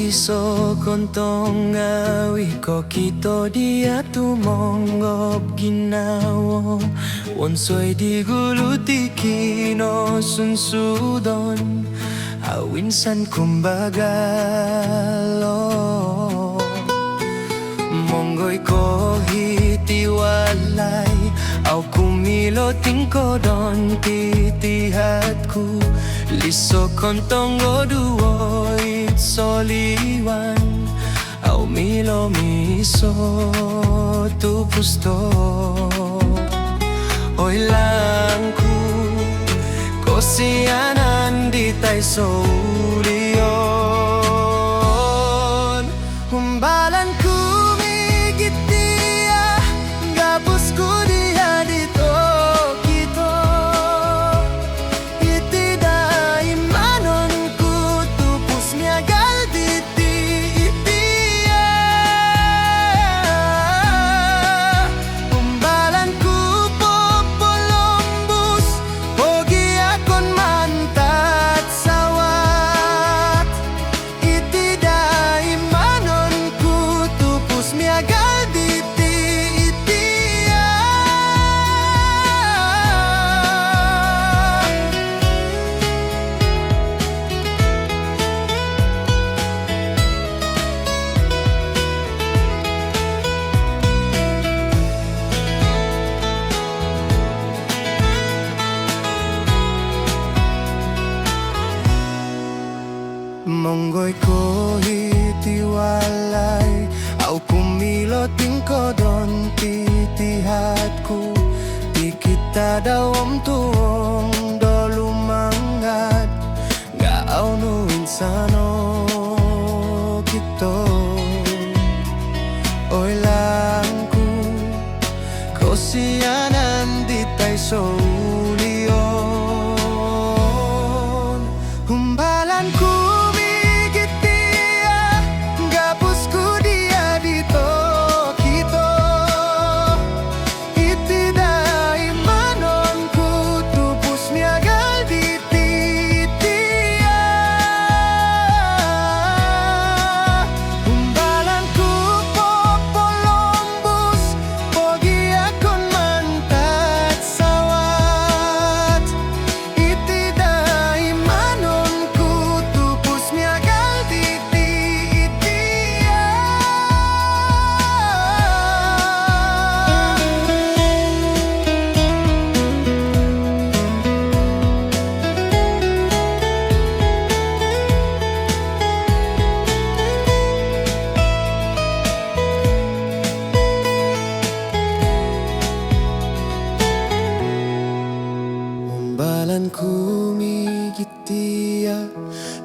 Iso kontong ngawi ko kito dia tumongob ginawo Wonsoy di guluti kino sunsudon Awinsan kumbaga lo Monggoy ko hitiwalay Au kumilo tingkodon titihatku Liso kontong goduoy soliwan Au milo miso tu pusto Oy langku Kosianan di tay solion Humbalan ku migit dia Gapus ku dia dito kito Itida imanon ku tupus miagal diti itia Humbalan ku popolombus Pogi akon mantat sawat Itida imanon ku tupus miagal diti itia Monggoy ko hitiwalay Au kumilo tingkodon titihatku Di kita dawam tuong dolu mangat Ga au nu insano kito Oy langku Kosianan di tay solion Humbalan ku migit dia Gapus ku dia dito kito Itida imanon ku tupus miagal diti itia Humbalan ku popolombus Pogi akon mantat sawat Itida imanon ku tupus miagal diti itia Humbalan ku migit dia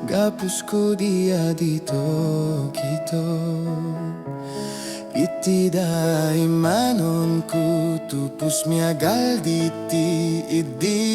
Gapus ku dia dito kito Itida imanon ku tupus miagal diti idia